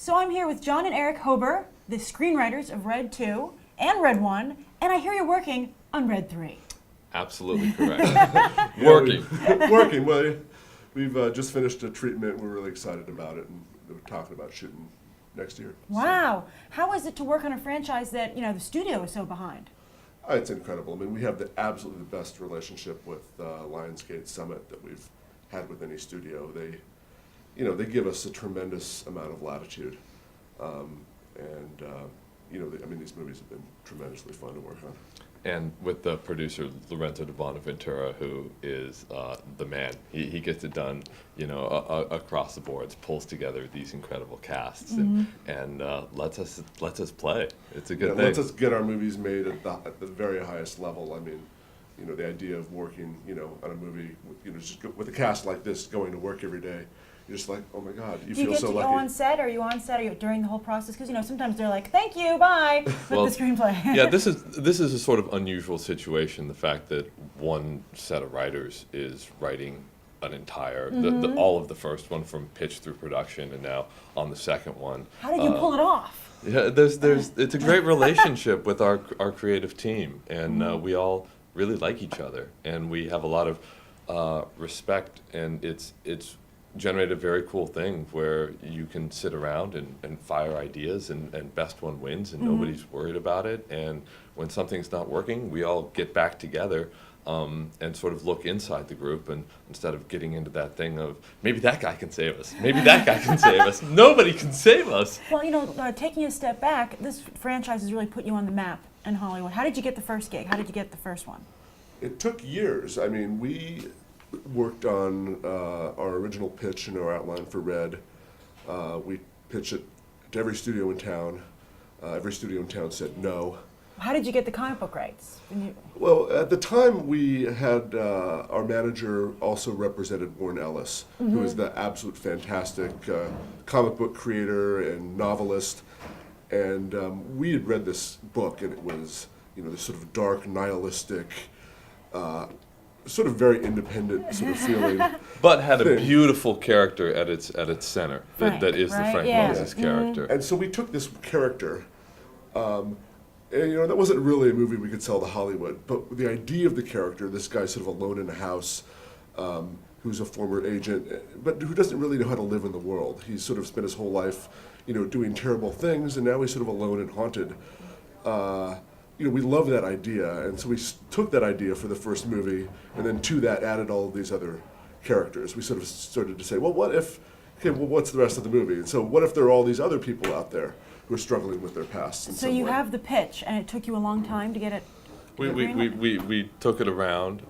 So I'm here with John and Erich Hoeber, the screenwriters of Red 2 and Red 1, and I hear you're working on Red 3. Absolutely correct. Working. Working. Well, we've just finished a treatment. We're really excited about it, and we're talking about shooting next year. Wow. How is it to work on a franchise that, the studio is so behind? It's incredible. I mean, we have the absolutely best relationship with Lionsgate Summit that we've had with any studio. They give us a tremendous amount of latitude, these movies have been tremendously fun to work on. And with the producer, Lorenzo de Bonaventura, who is the man. He gets it done, across the boards, pulls together these incredible casts, and lets us play. It's a good thing. Lets us get our movies made at the very highest level. I mean, the idea of working, on a movie, just with a cast like this, going to work every day. You're just like, oh my God, you feel so lucky. Do you get to go on set? Are you on set during the whole process? Because sometimes they're like, thank you, bye, with the screenplay. Yeah, this is a sort of unusual situation. The fact that one set of writers is writing an entire all of the first one from pitch through production, and now on the second one. How did you pull it off? Yeah, it's a great relationship with our creative team, and we all really like each other, and we have a lot of respect, and it's generate a very cool thing where you can sit around and fire ideas, and best one wins, and nobody's worried about it. And when something's not working, we all get back together and sort of look inside the group, and instead of getting into that thing of maybe that guy can save us, maybe that guy can save us, nobody can save us. Well, taking a step back, this franchise has really put you on the map in Hollywood. How did you get the first gig? How did you get the first one? It took years. I mean, we worked on our original pitch and our outline for Red. We pitched it to every studio in town. Every studio in town said no. How did you get the comic book rights? Well, at the time we had our manager also represented Warren Ellis, who is the absolute fantastic comic book creator and novelist. And we had read this book, and it was this sort of dark, nihilistic, sort of very independent sort of feeling. But had a beautiful character at its center. That is the Frank Moses character. And so we took this character, and that wasn't really a movie we could sell to Hollywood, but the idea of the character, this guy sort of alone in a house, who's a former agent, but who doesn't really know how to live in the world. He's sort of spent his whole life, doing terrible things, and now he's sort of alone and haunted. We love that idea, and so we took that idea for the first movie, and then to that added all of these other characters. We sort of started to say, well, what's the rest of the movie? And so what if there are all these other people out there who are struggling with their past? So you have the pitch, and it took you a long time to get it. We took it around.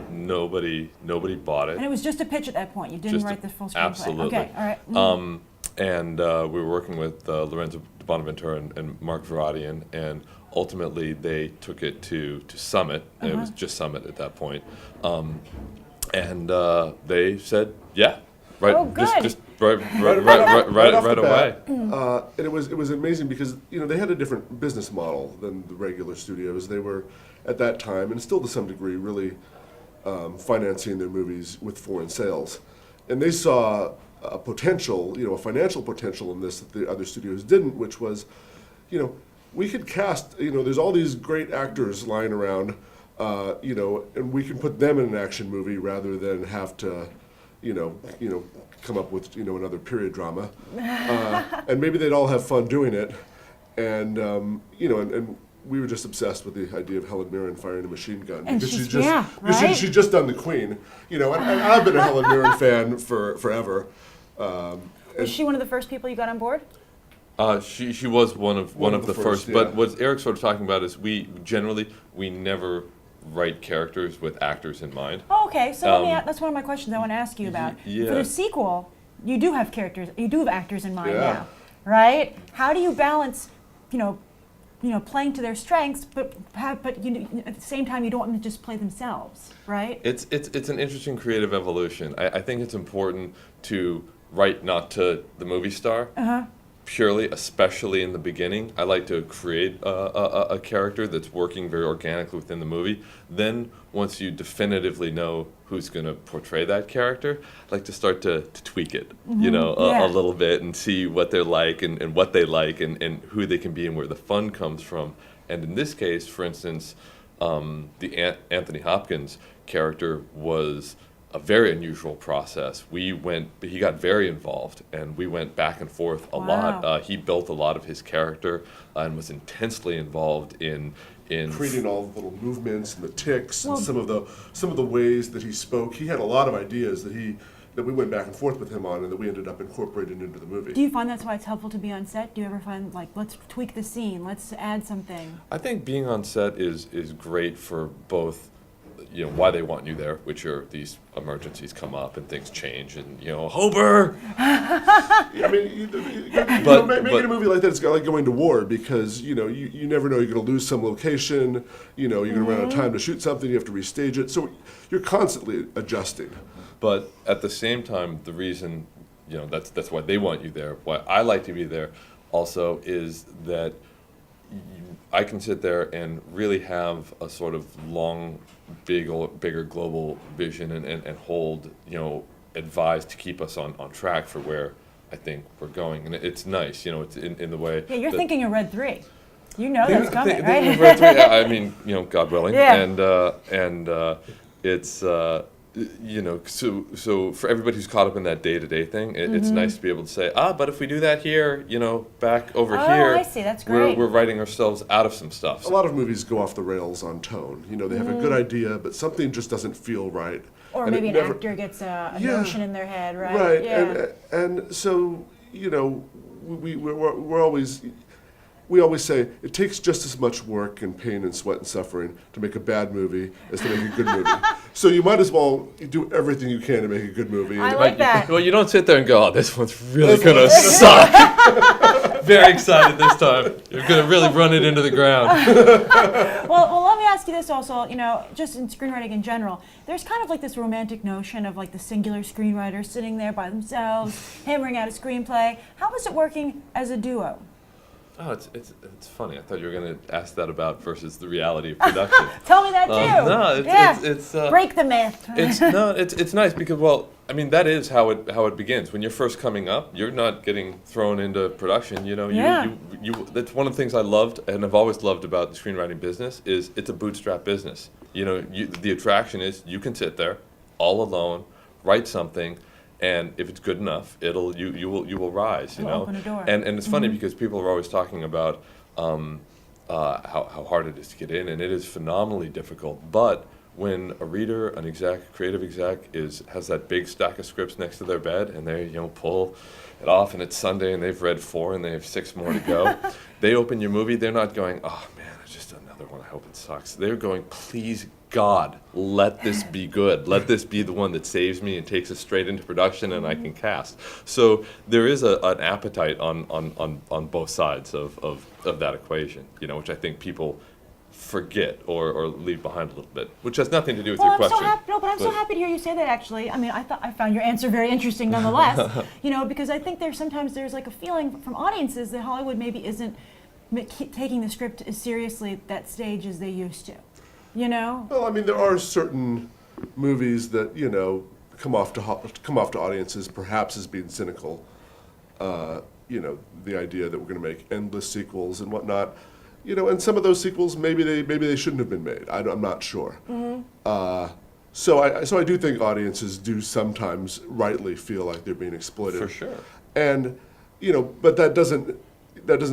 Nobody bought it. And it was just a pitch at that point. You didn't write the full screenplay. Absolutely. Okay, all right. And we were working with Lorenzo de Bonaventura and Mark Varadian, and ultimately they took it to Summit. And it was just Summit at that point. And they said, yeah, right, oh, good. just right away. And it was amazing because they had a different business model than the regular studios. They were at that time, and still to some degree, really financing their movies with foreign sales, and they saw a potential, a financial potential in this that the other studios didn't, which was, we could cast, there's all these great actors lying around, and we can put them in an action movie rather than have to, come up with, another period drama. And maybe they'd all have fun doing it. And, and we were just obsessed with the idea of Helen Mirren firing a machine gun. And because she's just done The Queen, and I've been a Helen Mirren fan forever. Was she one of the first people you got on board? She was one of the first. Yeah. But what Eric's sort of talking about is we never write characters with actors in mind. Oh, okay. So that's one of my questions I want to ask you about. Yeah. For the sequel, you do have characters. You do have actors in mind Yeah. now, right? How do you balance, playing to their strengths, but at the same time you don't want them to just play themselves, right? It's an interesting creative evolution. I think it's important to write not to the movie star. Purely, especially in the beginning. I like to create a character that's working very organically within the movie. Then, once you definitively know who's going to portray that character, I like to start to tweak it, you know, a little bit and see what they're like and what they like and who they can be and where the fun comes from. And in this case, for instance, the Anthony Hopkins character was a very unusual process. He got very involved, and we went back and forth a lot. He built a lot of his character and was intensely involved in creating all the little movements and the tics and some of the ways that he spoke. He had a lot of ideas that we went back and forth with him on, and that we ended up incorporating into the movie. Do you find that's why it's helpful to be on set? Do you ever find, like, let's tweak the scene, let's add something? I think being on set is great for both, you know, why they want you there, which are these emergencies come up and things change, and, you know, Hoeber! I mean, making a movie like that is like going to war, because, you know, you never know, you're going to lose some location, you know, you're going to run out of time to shoot something, you have to restage it, so you're constantly adjusting. But at the same time, the reason, you know, that's why they want you there, why I like to be there also, is that I can sit there and really have a sort of long, bigger global vision and hold, you know, advise to keep us on track for where I think we're going. And it's nice, you know, it's in the way. Yeah, you're thinking of Red 3. You know that's coming, right? Thinking of Red 3, I mean, you know, God willing. Yeah. And it's, you know, so for everybody who's caught up in that day-to-day thing, it's nice to be able to say, but if we do that here, you know, back over here, I see, that's great. We're writing ourselves out of some stuff. A lot of movies go off the rails on tone. You know, they have a good idea, but something just doesn't feel right. Or and maybe an actor gets a notion in their head, right? Right, Yeah. and so, you know, we always say it takes just as much work and pain and sweat and suffering to make a bad movie as to make a good movie. So you might as well do everything you can to make a good movie. I like that. Well, you don't sit there and go, this one's really going to suck. Very excited this time. You're going to really run it into the ground. Well, let me ask you this also, you know, just in screenwriting in general, there's kind of like this romantic notion of like the singular screenwriter sitting there by themselves, hammering out a screenplay. How is it working as a duo? Oh, it's funny. I thought you were going to ask that about versus the reality of production. Tell me that too. No, it's break the myth. It's nice because, well, I mean, that is how it begins. When you're first coming up, you're not getting thrown into production. You know, you that's one of the things I loved and I've always loved about the screenwriting business is it's a bootstrap business. You know, the attraction is you can sit there all alone, write something. And if it's good enough, you will rise, you know. Open a door. And it's funny because people are always talking about how hard it is to get in, and it is phenomenally difficult. But when a reader, an exec, creative exec, has that big stack of scripts next to their bed, and they pull it off, and it's Sunday, and they've read 4, and they have 6 more to go. They open your movie, they're not going, oh man, it's just another one. I hope it sucks. They're going, please God, let this be good. Let this be the one that saves me and takes us straight into production and I can cast. So there is an appetite on both sides of that equation, you know, which I think people forget or leave behind a little bit, which has nothing to do with your question. I'm so happy to hear you say that, actually. I mean, I found your answer very interesting nonetheless, you know, because I think there's like a feeling from audiences that Hollywood maybe isn't taking the script as seriously at that stage as they used to. You know? Well, I mean, there are certain movies that, you know, come off to audiences perhaps as being cynical. You know, the idea that we're going to make endless sequels and whatnot. You know, and some of those sequels maybe they shouldn't have been made. I'm not sure. So I do think audiences do sometimes rightly feel like they're being exploited. For sure. And, you know, but that doesn't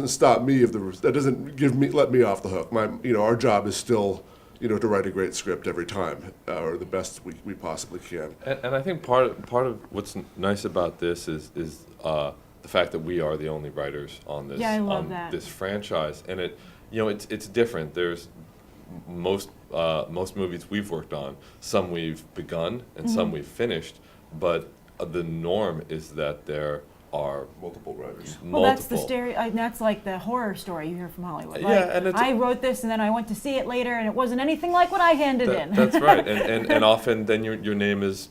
stop me that doesn't let me off the hook. Our job is still, you know, to write a great script every time, or the best we possibly can. And I think part of what's nice about this is the fact that we are the only writers on this this franchise, and it's different. There's most movies we've worked on. Some we've begun and some we've finished, but the norm is that there are multiple writers. Well, that's the that's like the horror story you hear from Hollywood. Like, yeah, and I wrote this and then I went to see it later and it wasn't anything like what I handed in. That's right, and often then your name is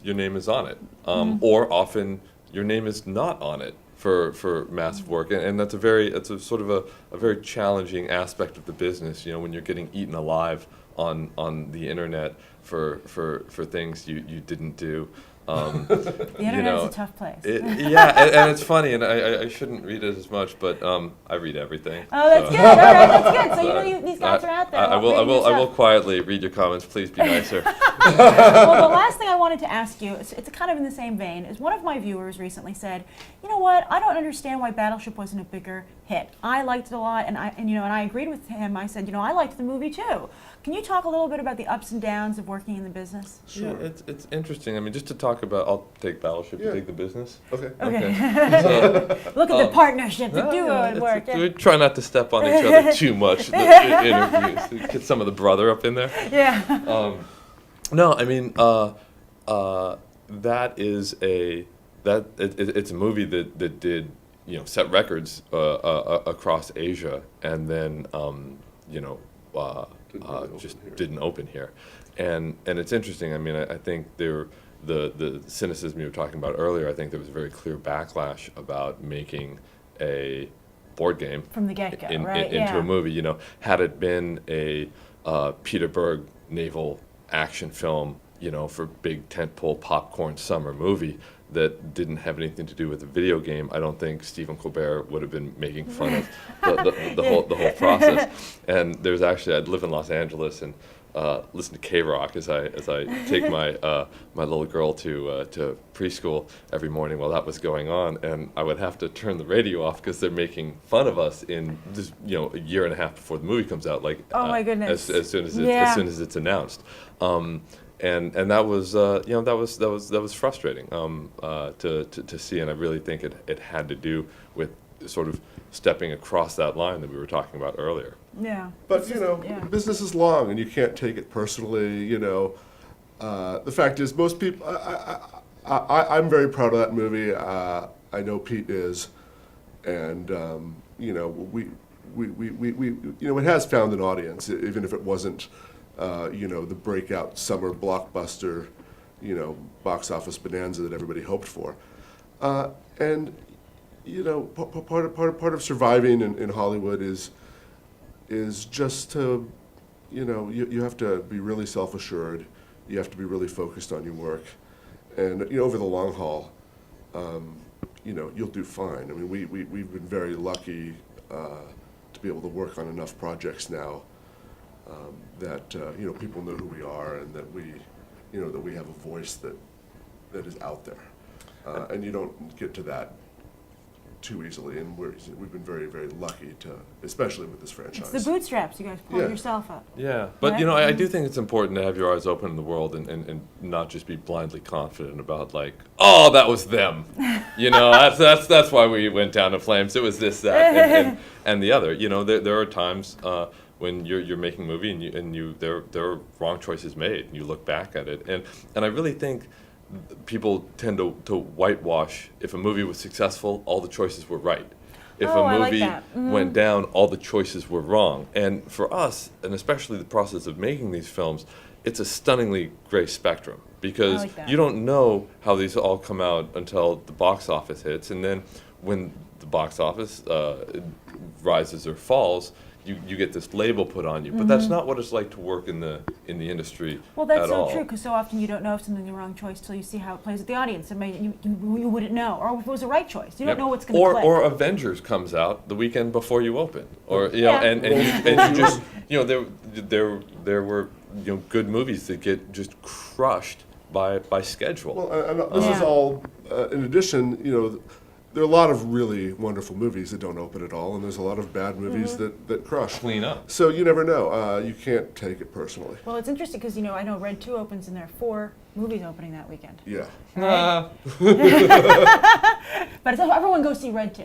on it, or often your name is not on it for massive work, and it's a sort of a very challenging aspect of the business. You know, when you're getting eaten alive on the internet for things you didn't do. The internet is a tough place. And it's funny, and I shouldn't read it as much, but I read everything. Oh, that's good. All right, that's good. So these guys are out there. I will quietly read your comments. Please be nicer. Well, the last thing I wanted to ask you, it's kind of in the same vein, is one of my viewers recently said, you know what, I don't understand why Battleship wasn't a bigger hit. I liked it a lot, and I agreed with him. I said, I liked the movie too. Can you talk a little bit about the ups and downs of working in the business? Sure. Yeah, it's interesting. I mean, just to talk about, I'll take Battleship, you take the business. Okay. Okay. Look at the partnership, the duo at work. We try not to step on each other too much in the interviews. Get some of the brother up in there. Yeah. No, I mean, it's a movie that did set records across Asia, and then didn't open here, and it's interesting. I mean, I think the cynicism you were talking about earlier. I think there was a very clear backlash about making a board game from the get-go, right? into a movie. Had it been a Peter Berg naval action film, for big tentpole popcorn summer movie that didn't have anything to do with the video game, I don't think Stephen Colbert would have been making fun of the whole process. And there's actually, I'd live in Los Angeles and listen to K-Rock as I take my my little girl to preschool every morning while that was going on, and I would have to turn the radio off because they're making fun of us in this, a year and a half before the movie comes out. Like, oh my goodness, as soon as it's announced. And that was that was frustrating to see, and I really think it had to do with sort of stepping across that line that we were talking about earlier. Yeah. But business is long, and you can't take it personally. The fact is, most people. I'm very proud of that movie. I know Pete is, and we it has found an audience, even if it wasn't. The breakout summer blockbuster, box office bonanza that everybody hoped for, and part of surviving in Hollywood is just to, you have to be really self-assured, you have to be really focused on your work, and over the long haul, you'll do fine. I mean, we've been very lucky to be able to work on enough projects now. That people know who we are, and that we have a voice that is out there, and you don't get to that too easily. And we've been very, very lucky to, especially with this franchise. It's the bootstraps you guys pulled yourself up. Yeah, but right? I do think it's important to have your eyes open in the world and not just be blindly confident about like, oh, that was them. That's why we went down in flames. It was this, that, and the other. There are times. When you're making a movie and there are wrong choices made, and you look back at it, and I really think people tend to whitewash. If a movie was successful, all the choices were right. If a movie went down, all the choices were wrong. And for us, and especially the process of making these films, it's a stunningly gray spectrum, because you don't know how these all come out until the box office hits, and then when the box office rises or falls, you get this label put on you, but that's not what it's like to work in the industry. Well, that's at so all. true, because so often you don't know if something's the wrong choice till you see how it plays with the audience. You wouldn't know, or if it was the right choice, you don't know what's going to click. Or Avengers comes out the weekend before you open, or and you just there were good movies that get just crushed by schedule. Well, and this is all in addition. There are a lot of really wonderful movies that don't open at all, and there's a lot of bad movies that crush. Clean up. So you never know. You can't take it personally. Well, it's interesting because I know Red 2 opens, and there are 4 movies opening that weekend. Yeah. Right? But everyone go see Red 2.